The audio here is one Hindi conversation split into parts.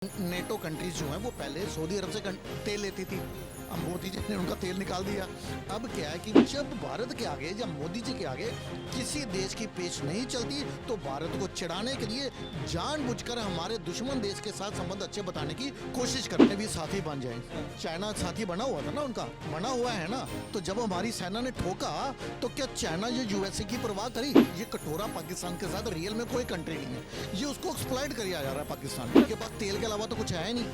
नेटो कंट्रीज जो हैं वो पहले सऊदी अरब से तेल लेती थी। अब मोदी जी ने उनका तेल निकाल दिया। अब क्या है कि जब भारत के आगे या मोदी जी के आगे किसी देश की पेच नहीं चलती तो भारत को चिढ़ाने के लिए जानबूझकर हमारे दुश्मन देश के साथ संबंध अच्छे बताने की कोशिश करते भी साथी बन जाए। चाइना साथी बना हुआ था ना, उनका बना हुआ है ना। तो जब हमारी सेना ने ठोका तो क्या चाइना या यूएसए की परवाह करी? ये कटोरा पाकिस्तान के साथ रियल में कोई कंट्री नहीं है। ये उसको एक्सप्लॉइट किया जा रहा है पाकिस्तान के पास तेल के अलावा तो कुछ है नहीं।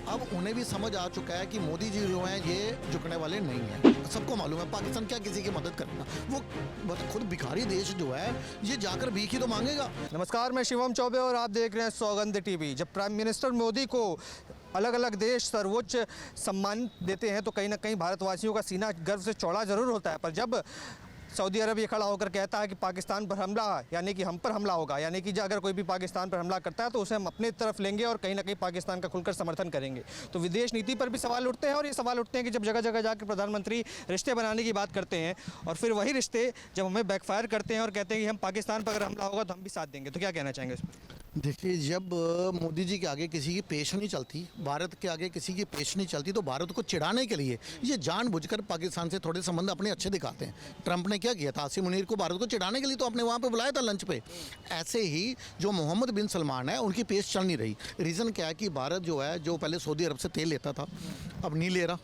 अब उन्हें भी समझ आ चुका है कि मोदी जी जो हैं ये झुकने वाले नहीं हैं। सबको मालूम है पाकिस्तान क्या किसी की मदद करेगा। वो खुद भिखारी देश जो है ये जाकर भीख ही तो मांगेगा। नमस्कार, मैं शिवम चौबे और आप देख रहे हैं सौगंध टीवी। जब प्राइम मिनिस्टर मोदी को अलग अलग देश सर्वोच्च सम्मान देते हैं तो कहीं ना कहीं भारतवासियों का सीना गर्व से चौड़ा जरूर होता है। पर जब सऊदी अरब ये खड़ा होकर कहता है कि पाकिस्तान पर हमला यानी कि हम पर हमला होगा, यानी कि अगर कोई भी पाकिस्तान पर हमला करता है तो उसे हम अपनी तरफ लेंगे और कहीं ना कहीं पाकिस्तान का खुलकर समर्थन करेंगे, तो विदेश नीति पर भी सवाल उठते हैं। और ये सवाल उठते हैं कि जब जगह जगह जाकर प्रधानमंत्री रिश्ते बनाने की बात करते हैं और फिर वही रिश्ते जब हमें बैकफायर करते हैं और कहते हैं कि हम पाकिस्तान पर अगर हमला होगा तो हम भी साथ देंगे, तो क्या कहना चाहेंगे इस पर? देखिए, जब मोदी जी के आगे किसी की पेश नहीं चलती, भारत के आगे किसी की पेश नहीं चलती तो भारत को चिढ़ाने के लिए ये जानबूझकर पाकिस्तान से थोड़े संबंध अपने अच्छे दिखाते हैं। ट्रंप ने क्या किया था? आसिम मुनीर को भारत को चिढ़ाने के लिए तो अपने वहाँ पे बुलाया था लंच पे। ऐसे ही जो मोहम्मद बिन सलमान है उनकी पेश चल नहीं रही। रीज़न क्या है कि भारत जो है, जो पहले सऊदी अरब से तेल लेता था अब नहीं ले रहा।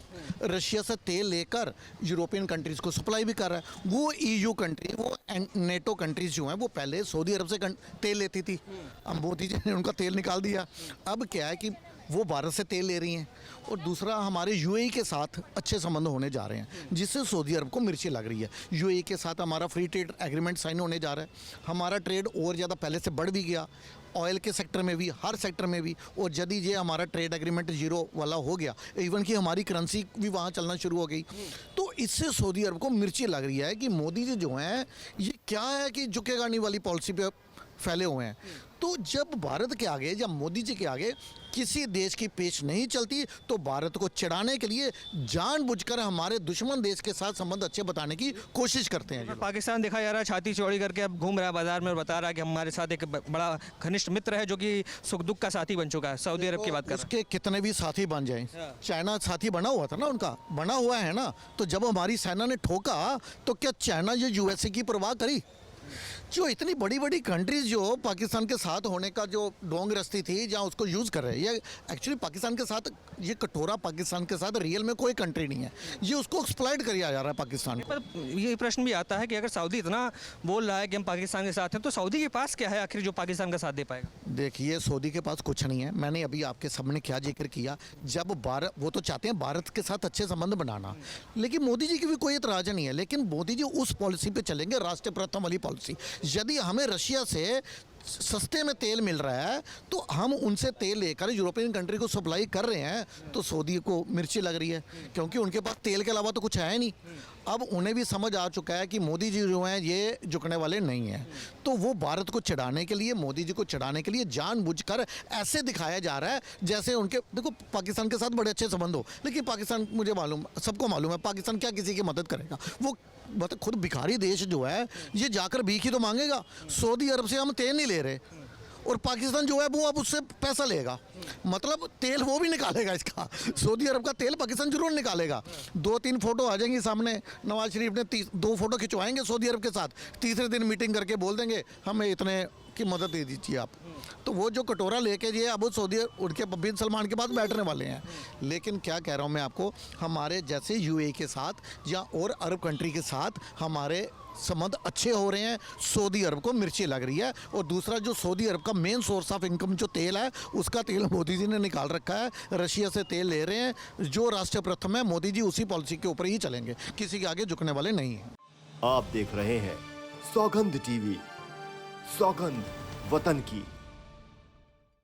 रशिया से तेल लेकर यूरोपियन कंट्रीज़ को सप्लाई भी कर रहा है। वो EU कंट्री, वो नेटो कंट्रीज़ जो हैं वो पहले सऊदी अरब से तेल लेती थी। अब मोदी जी ने उनका तेल निकाल दिया। अब क्या है कि वो भारत से तेल ले रही हैं। और दूसरा, हमारे UAE के साथ अच्छे संबंध होने जा रहे हैं जिससे सऊदी अरब को मिर्ची लग रही है। UAE के साथ हमारा फ्री ट्रेड एग्रीमेंट साइन होने जा रहा है। हमारा ट्रेड और ज़्यादा पहले से बढ़ भी गया, ऑयल के सेक्टर में भी, हर सेक्टर में भी। और यदि ये हमारा ट्रेड एग्रीमेंट जीरो वाला हो गया, इवन कि हमारी करेंसी भी वहाँ चलना शुरू हो गई, तो इससे सऊदी अरब को मिर्ची लग रही है कि मोदी जी जो हैं ये क्या है कि झुकेगा नहीं वाली पॉलिसी पे फैले हुए हैं। तो जब भारत के आगे या मोदी जी के आगे किसी देश की पेच नहीं चलती तो भारत को चिढ़ाने के लिए जानबूझकर हमारे दुश्मन देश के साथ संबंध अच्छे बताने की कोशिश करते हैं। पाकिस्तान देखा जा रहा है छाती चौड़ी करके अब घूम रहा है बाजार में और बता रहा है कि हमारे साथ एक बड़ा घनिष्ठ मित्र है जो कि सुख दुख का साथी बन चुका है। सऊदी अरब की बात कर रहे हैं। उसके कितने भी साथी बन जाएं, चाइना साथी बना हुआ था ना, उनका बना हुआ है ना। तो जब हमारी सेना ने ठोका तो क्या चाइना या यूएसए की परवाह करी? जो इतनी बड़ी बड़ी कंट्रीज जो पाकिस्तान के साथ होने का जो डोंग रस्ती थी जहाँ उसको यूज़ कर रहे हैं, ये एक्चुअली पाकिस्तान के साथ, ये कटोरा पाकिस्तान के साथ रियल में कोई कंट्री नहीं है। ये उसको एक्सप्लॉइट किया जा रहा है पाकिस्तान को। पर ये प्रश्न भी आता है कि अगर सऊदी इतना बोल रहा है कि हम पाकिस्तान के साथ हैं तो सऊदी के पास क्या है आखिर जो पाकिस्तान का साथ दे पाएगा? देखिए, सऊदी के पास कुछ नहीं है। मैंने अभी आपके सामने क्या जिक्र किया, जब भारत, वो तो चाहते हैं भारत के साथ अच्छे संबंध बनाना, लेकिन मोदी जी की भी कोई एतराज नहीं है। लेकिन मोदी जी उस पॉलिसी पे चलेंगे, राष्ट्र प्रथम वाली पॉलिसी। यदि हमें रशिया से सस्ते में तेल मिल रहा है तो हम उनसे तेल लेकर यूरोपियन कंट्री को सप्लाई कर रहे हैं तो सऊदी को मिर्ची लग रही है, क्योंकि उनके पास तेल के अलावा तो कुछ है नहीं। अब उन्हें भी समझ आ चुका है कि मोदी जी जो हैं ये झुकने वाले नहीं हैं। तो वो भारत को चिढ़ाने के लिए, मोदी जी को चिढ़ाने के लिए जानबूझकर ऐसे दिखाया जा रहा है जैसे उनके, देखो, पाकिस्तान के साथ बड़े अच्छे संबंध हो, लेकिन पाकिस्तान, मुझे मालूम, सबको मालूम है पाकिस्तान क्या किसी की मदद करेगा। वो मतलब खुद भिखारी देश जो है ये जाकर भीख ही तो मांगेगा। सऊदी अरब से हम तेल नहीं ले रहे और पाकिस्तान जो है वो अब उससे पैसा लेगा, मतलब तेल वो भी निकालेगा इसका। सऊदी अरब का तेल पाकिस्तान जरूर निकालेगा। 2-3 फोटो आ जाएंगी सामने। नवाज शरीफ ने 2 फोटो खिंचवाएंगे सऊदी अरब के साथ, तीसरे दिन मीटिंग करके बोल देंगे हमें इतने की मदद दे दीजिए आप। तो वो जो कटोरा लेके ये अब सऊदी उनके बिन सलमान के पास बैठने वाले हैं। लेकिन क्या कह रहा हूँ मैं आपको, हमारे जैसे UAE के साथ या और अरब कंट्री के साथ हमारे संबंध अच्छे हो रहे हैं, सऊदी अरब को मिर्ची लग रही है। और दूसरा, जो सऊदी अरब का मेन सोर्स ऑफ इनकम जो तेल है, उसका तेल मोदी जी ने निकाल रखा है। रशिया से तेल ले रहे हैं। जो राष्ट्र प्रथम है, मोदी जी उसी पॉलिसी के ऊपर ही चलेंगे, किसी के आगे झुकने वाले नहीं हैं। आप देख रहे हैं सौगंध टीवी, सौगंध वतन की।